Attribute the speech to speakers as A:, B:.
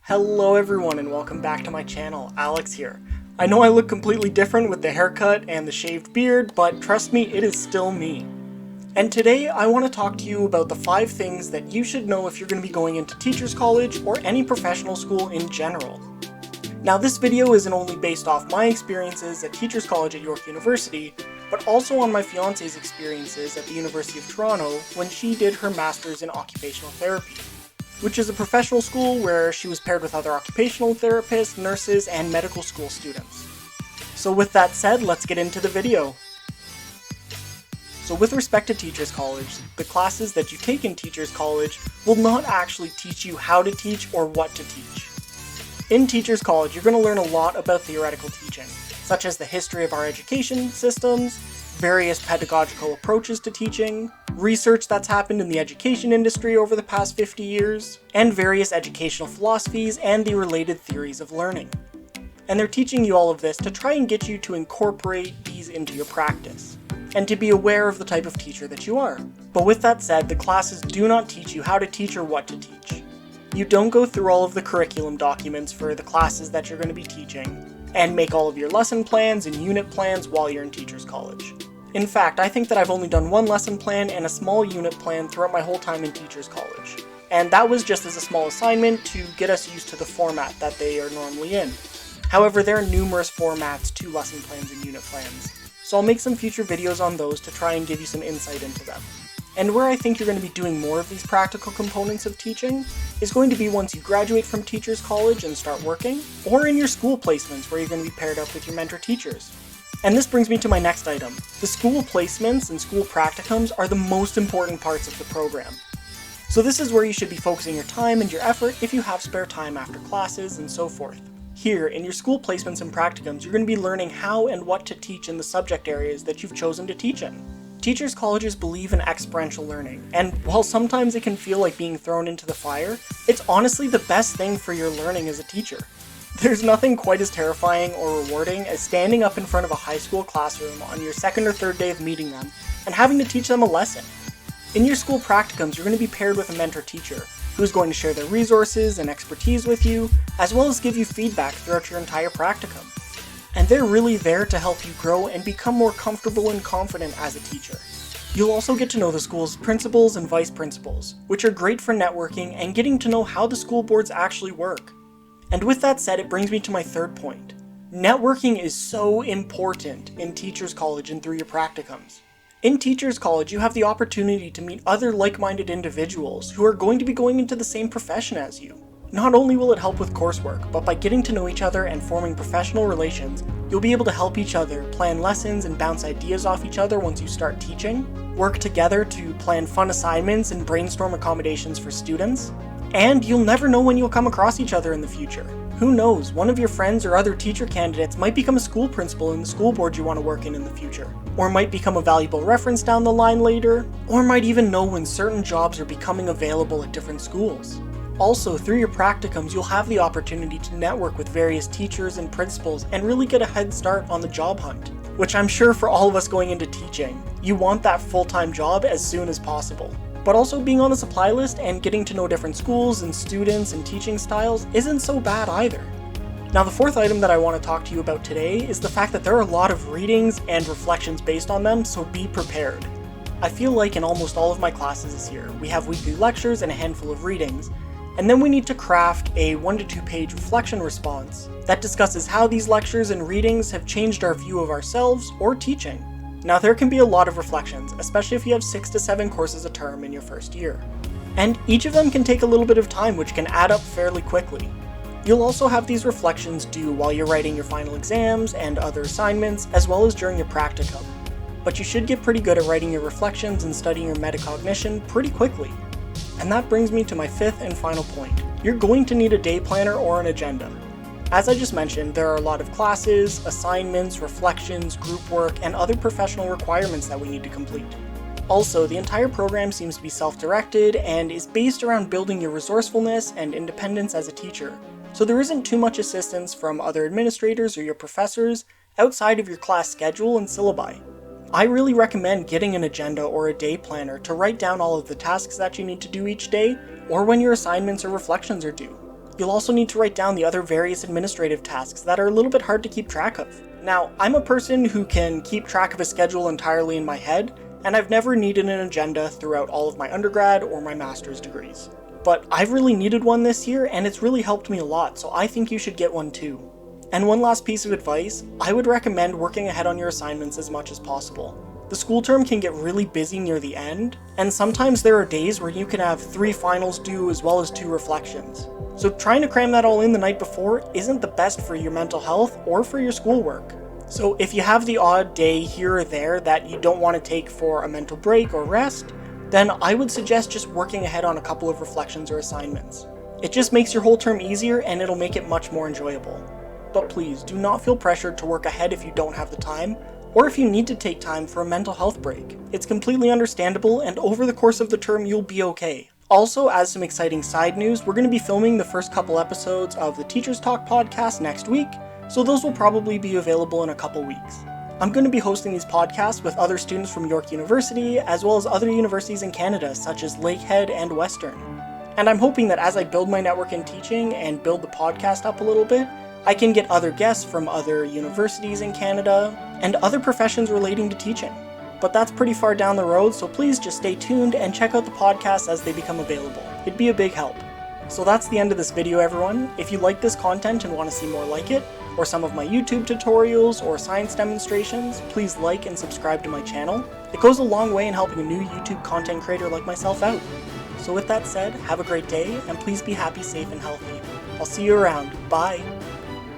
A: Hello everyone and welcome back to my channel, Alex here. I know I look completely different with the haircut and the shaved beard, but trust me, it is still me. And today I want to talk to you about the 5 things that you should know if you're going to be going into teachers college or any professional school in general. Now this video isn't only based off my experiences at teachers college at York University, but also on my fiance's experiences at the University of Toronto when she did her master's in occupational therapy, which is a professional school where she was paired with other occupational therapists, nurses, and medical school students. So with that said, let's get into the video. So with respect to teachers college, the classes that you take in teachers college will not actually teach you how to teach or what to teach. In teachers college, you're going to learn a lot about theoretical teaching, such as the history of our education systems, various pedagogical approaches to teaching, research that's happened in the education industry over the past 50 years, and various educational philosophies and the related theories of learning. And they're teaching you all of this to try and get you to incorporate these into your practice, and to be aware of the type of teacher that you are. But with that said, the classes do not teach you how to teach or what to teach. You don't go through all of the curriculum documents for the classes that you're going to be teaching, and make all of your lesson plans and unit plans while you're in teachers college. In fact, I think that I've only done one lesson plan and a small unit plan throughout my whole time in teachers college. And that was just as a small assignment to get us used to the format that they are normally in. However, there are numerous formats to lesson plans and unit plans, so I'll make some future videos on those to try and give you some insight into them. And where I think you're going to be doing more of these practical components of teaching is going to be once you graduate from teachers college and start working, or in your school placements where you're going to be paired up with your mentor teachers. And this brings me to my next item. The school placements and school practicums are the most important parts of the program. So this is where you should be focusing your time and your effort if you have spare time after classes and so forth. Here, in your school placements and practicums, you're going to be learning how and what to teach in the subject areas that you've chosen to teach in. Teachers colleges believe in experiential learning, and while sometimes it can feel like being thrown into the fire, it's honestly the best thing for your learning as a teacher. There's nothing quite as terrifying or rewarding as standing up in front of a high school classroom on your second or third day of meeting them and having to teach them a lesson. In your school practicums, you're going to be paired with a mentor teacher who's going to share their resources and expertise with you, as well as give you feedback throughout your entire practicum. And they're really there to help you grow and become more comfortable and confident as a teacher. You'll also get to know the school's principals and vice principals, which are great for networking and getting to know how the school boards actually work. And with that said, it brings me to my third point. Networking is so important in teachers college and through your practicums. In teachers college, you have the opportunity to meet other like-minded individuals who are going to be going into the same profession as you. Not only will it help with coursework, but by getting to know each other and forming professional relations, you'll be able to help each other plan lessons and bounce ideas off each other once you start teaching, work together to plan fun assignments and brainstorm accommodations for students, and you'll never know when you'll come across each other in the future. Who knows, one of your friends or other teacher candidates might become a school principal in the school board you want to work in the future, or might become a valuable reference down the line later, or might even know when certain jobs are becoming available at different schools. Also, through your practicums, you'll have the opportunity to network with various teachers and principals and really get a head start on the job hunt, which I'm sure for all of us going into teaching, you want that full-time job as soon as possible. But also being on the supply list and getting to know different schools and students and teaching styles isn't so bad either. Now the fourth item that I want to talk to you about today is the fact that there are a lot of readings and reflections based on them, so be prepared. I feel like in almost all of my classes this year, we have weekly lectures and a handful of readings, and then we need to craft a 1 to 2 page reflection response that discusses how these lectures and readings have changed our view of ourselves or teaching. Now there can be a lot of reflections, especially if you have 6 to 7 courses a term in your first year. And each of them can take a little bit of time, which can add up fairly quickly. You'll also have these reflections due while you're writing your final exams and other assignments, as well as during your practicum. But you should get pretty good at writing your reflections and studying your metacognition pretty quickly. And that brings me to my fifth and final point. You're going to need a day planner or an agenda. As I just mentioned, there are a lot of classes, assignments, reflections, group work, and other professional requirements that we need to complete. Also, the entire program seems to be self-directed and is based around building your resourcefulness and independence as a teacher, so there isn't too much assistance from other administrators or your professors outside of your class schedule and syllabi. I really recommend getting an agenda or a day planner to write down all of the tasks that you need to do each day, or when your assignments or reflections are due. You'll also need to write down the other various administrative tasks that are a little bit hard to keep track of. Now, I'm a person who can keep track of a schedule entirely in my head, and I've never needed an agenda throughout all of my undergrad or my master's degrees. But I've really needed one this year, and it's really helped me a lot, so I think you should get one too. And one last piece of advice, I would recommend working ahead on your assignments as much as possible. The school term can get really busy near the end, and sometimes there are days where you can have 3 finals due as well as 2 reflections. So trying to cram that all in the night before isn't the best for your mental health or for your schoolwork. So if you have the odd day here or there that you don't want to take for a mental break or rest, then I would suggest just working ahead on a couple of reflections or assignments. It just makes your whole term easier and it'll make it much more enjoyable. But please, do not feel pressured to work ahead if you don't have the time, or if you need to take time for a mental health break. It's completely understandable, and over the course of the term you'll be okay. Also, as some exciting side news, we're going to be filming the first couple episodes of the Teachers Talk podcast next week, so those will probably be available in a couple weeks. I'm going to be hosting these podcasts with other students from York University, as well as other universities in Canada, such as Lakehead and Western. And I'm hoping that as I build my network in teaching and build the podcast up a little bit, I can get other guests from other universities in Canada and other professions relating to teaching. But that's pretty far down the road, so please just stay tuned and check out the podcasts as they become available. It'd be a big help. So that's the end of this video, everyone. If you like this content and want to see more like it, or some of my YouTube tutorials or science demonstrations, please like and subscribe to my channel. It goes a long way in helping a new YouTube content creator like myself out. So with that said, have a great day, and please be happy, safe, and healthy. I'll see you around. Bye!